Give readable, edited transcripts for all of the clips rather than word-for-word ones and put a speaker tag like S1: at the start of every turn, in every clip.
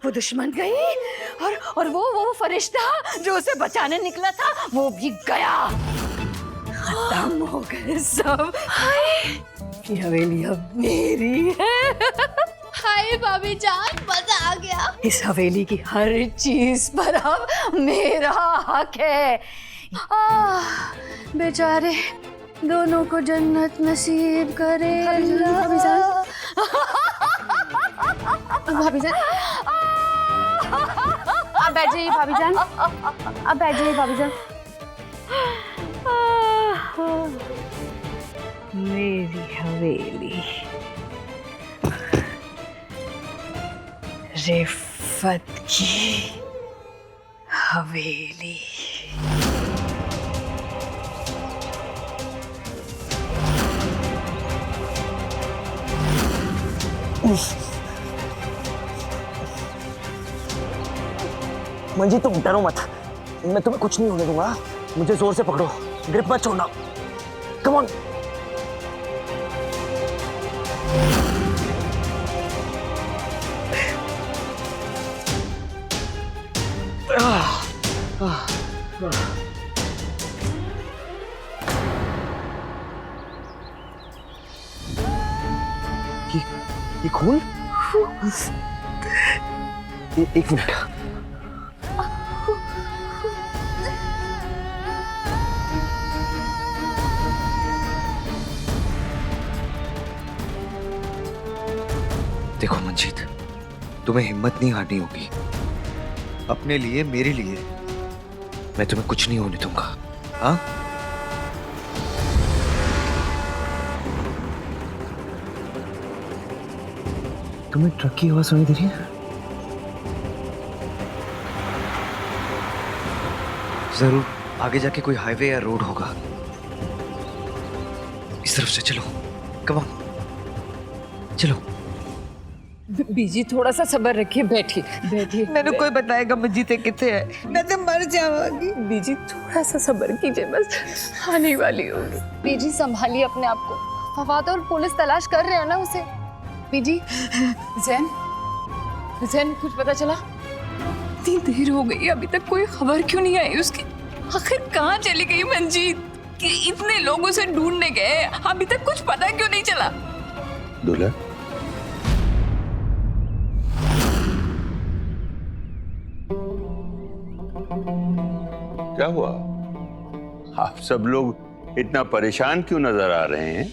S1: वो दुश्मन गई और वो फरिश्ता जो उसे बचाने निकला था वो भी गया। खत्म हो गए सब। ये हवेली अब मेरी है।
S2: हाय भाभी जान, मजा आ गया।
S1: इस हवेली की हर चीज पर अब मेरा हक है। बेचारे दोनों को जन्नत नसीब करे अल्लाह।
S2: भाभी जान आप बैठ जाइए। भाभी जान आप बैठ जाइए। भाभी जान
S1: मेरी हवेली, रिफत की हवेली।
S3: मंजी तुम डरो मत, मैं तुम्हें कुछ नहीं होने दूंगा। मुझे जोर से पकड़ो, ग्रिप मत छोड़ना। Come on. ये खून? एक मिनट।
S4: देखो मंजीत, तुम्हें हिम्मत नहीं हारनी होगी। अपने लिए, मेरे लिए मैं तुम्हें कुछ नहीं होने दूंगा। हाँ?
S3: तुम्हें ट्रक की आवाज सुनाई दे रही है?
S4: जरूर आगे जाके कोई हाईवे या रोड होगा। इस तरफ से चलो। कम ऑन, चलो।
S1: बीजी थोड़ा सा सब्र रखिए। बैठिए बैठिए।
S5: मैंने कोई बताएगा मंजीत कितने है, मैं तो मर जाऊंगी।
S1: बीजी थोड़ा सा सब्र कीजिए, बस आने वाली होगी।
S2: बीजी संभालिए अपने आप को। फवाद और पुलिस तलाश कर रहे हैं ना उसे। बीजी
S1: जैन कुछ पता चला? इतनी देर हो गई, अभी तक कोई खबर क्यों नहीं आई उसकी? आखिर कहाँ चली गई मंजीत? कि इतने लोग उसे ढूंढने गए, अभी तक कुछ पता क्यों नहीं चला?
S6: दूल्हा, क्या हुआ? आप सब लोग इतना परेशान क्यों नजर आ रहे हैं?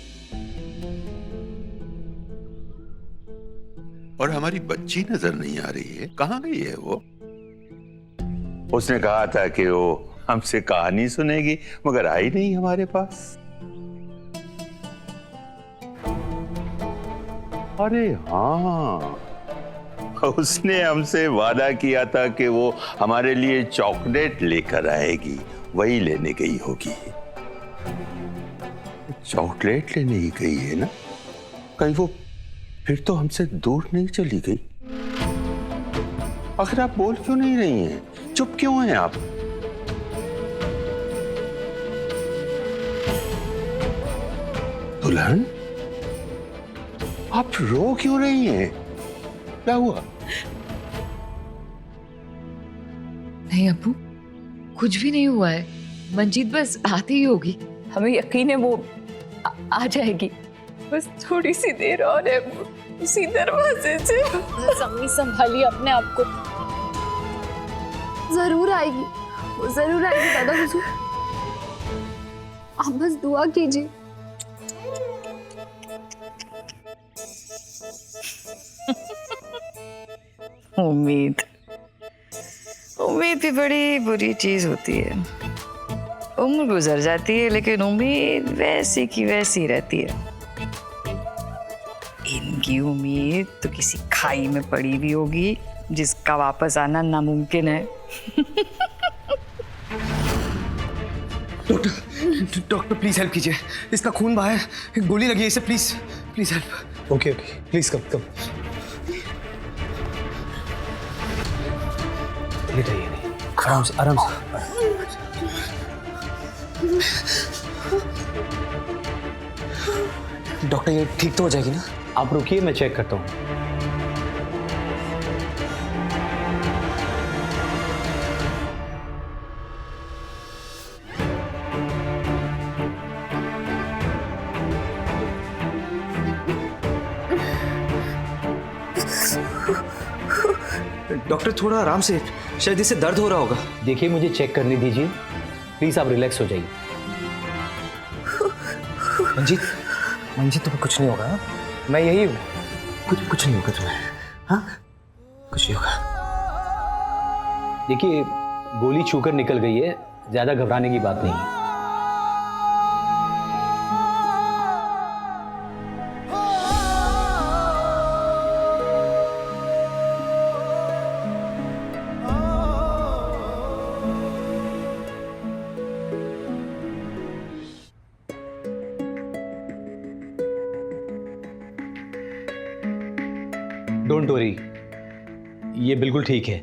S6: और हमारी बच्ची नजर नहीं आ रही है, कहाँ गई है वो? उसने कहा था कि वो हमसे कहानी सुनेगी, मगर आई नहीं हमारे पास। अरे हाँ, उसने हमसे वादा किया था कि वो हमारे लिए चॉकलेट लेकर आएगी, वही लेने गई होगी। चॉकलेट लेने ही गई है ना? कहीं वो फिर तो हमसे दूर नहीं चली गई? आखिर आप बोल क्यों नहीं रही हैं? चुप क्यों हैं आप? दुल्हन, आप रो क्यों रही हैं? क्या हुआ?
S7: नहीं अब्बू, कुछ भी नहीं हुआ है। मंजीत बस आती ही होगी।
S1: हमें यकीन है वो आ जाएगी। बस थोड़ी सी देर और है, उसी दरवाजे से।
S2: अम्मी संभालिए अपने आप को। जरूर आएगी, वो जरूर आएगी दादा हुजूर। आप बस दुआ कीजिए।
S1: उम्मीद भी बड़ी बुरी चीज होती है। उम्र गुजर जाती है लेकिन उम्मीद वैसी की वैसी रहती है। इनकी उम्मीद तो किसी खाई में पड़ी हुई होगी जिसका वापस आना नामुमकिन है।
S3: डॉक्टर प्लीज हेल्प कीजिए, इसका खून बहा है, गोली लगी है इसे, please please help. Okay please come आराम से डॉक्टर ये ठीक तो हो जाएगी ना?
S8: आप रुकिए, मैं चेक करता हूँ।
S4: डॉक्टर थोड़ा आराम से, शायद इसे दर्द हो रहा होगा।
S8: देखिए मुझे चेक करने दीजिए, प्लीज आप रिलैक्स हो जाइए।
S3: मंजीत, मंजीत तुम्हें कुछ नहीं होगा, हाँ? मैं यही हूँ, कुछ नहीं होगा तुम्हें, हाँ? कुछ नहीं होगा।
S8: देखिए गोली छूकर निकल गई है, ज्यादा घबराने की बात नहीं है। डोंट वरी, ये बिल्कुल ठीक है।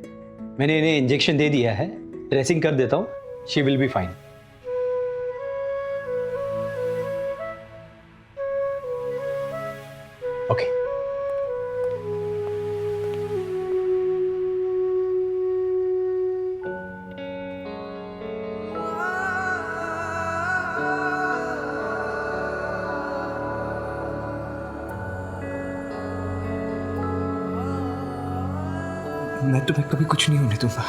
S8: मैंने इन्हें इंजेक्शन दे दिया है, ड्रेसिंग कर देता हूँ, she will be fine. Okay.
S4: मैं तुम्हें कभी कुछ नहीं होने दूंगा,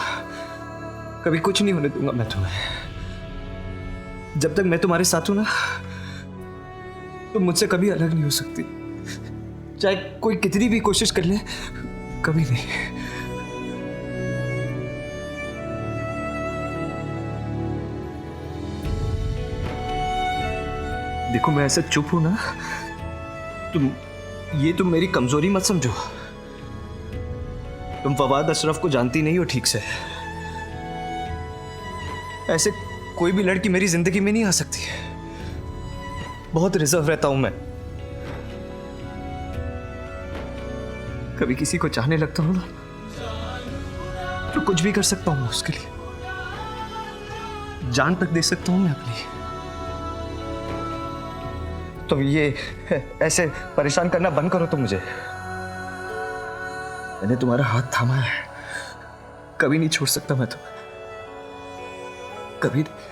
S4: कभी कुछ नहीं होने दूंगा मैं तुम्हें। जब तक मैं तुम्हारे साथ हूं ना, तुम मुझसे कभी अलग नहीं हो सकती, चाहे कोई कितनी भी कोशिश कर ले, कभी नहीं। देखो मैं ऐसे चुप हूं ना, तुम मेरी कमजोरी मत समझो। तुम फवाद अशरफ को जानती नहीं हो ठीक से। ऐसे कोई भी लड़की मेरी जिंदगी में नहीं आ सकती। बहुत रिजर्व रहता हूं मैं। कभी किसी को चाहने लगता हूं ना, तो कुछ भी कर सकता हूं उसके लिए, जान तक दे सकता हूं मैं अपनी। तो ये ऐसे परेशान करना बंद करो तुम मुझे। मैंने तुम्हारा हाथ थामा है, कभी नहीं छोड़ सकता मैं तुम्हें, कभी नहीं।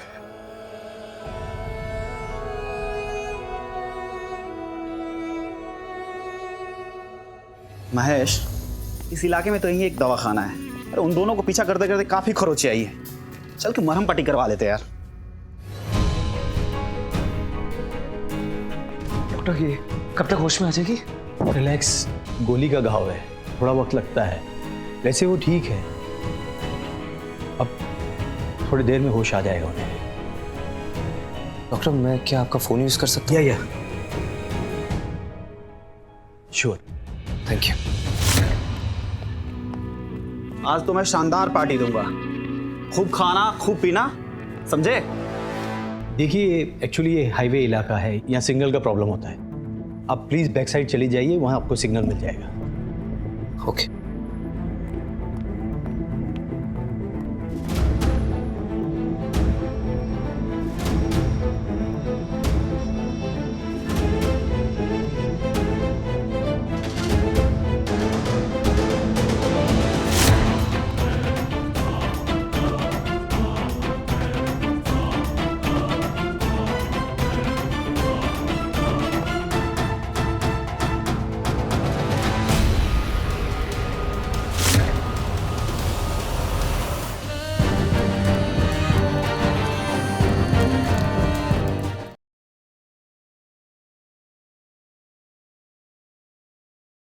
S9: महेश, इस इलाके में तो यही एक दवाखाना है। अरे उन दोनों को पीछा करते करते काफी खरोचे आई है। चल के मरहम पट्टी करवा लेते यार।
S3: डॉक्टर ये कब तक होश में आ जाएगी?
S8: रिलैक्स, गोली का घाव है, थोड़ा वक्त लगता है। वैसे वो ठीक है, अब थोड़ी देर में होश आ जाएगा उन्हें।
S3: डॉक्टर मैं क्या आपका फोन यूज कर सकता हूँ?
S8: या श्योर।
S3: Thank you.
S9: आज तो मैं शानदार पार्टी दूंगा, खूब खाना खूब पीना, समझे?
S8: देखिए एक्चुअली ये हाईवे इलाका है, यहाँ सिग्नल का प्रॉब्लम होता है। आप प्लीज बैक साइड चली जाइए, वहां आपको सिग्नल मिल जाएगा।
S3: ओके।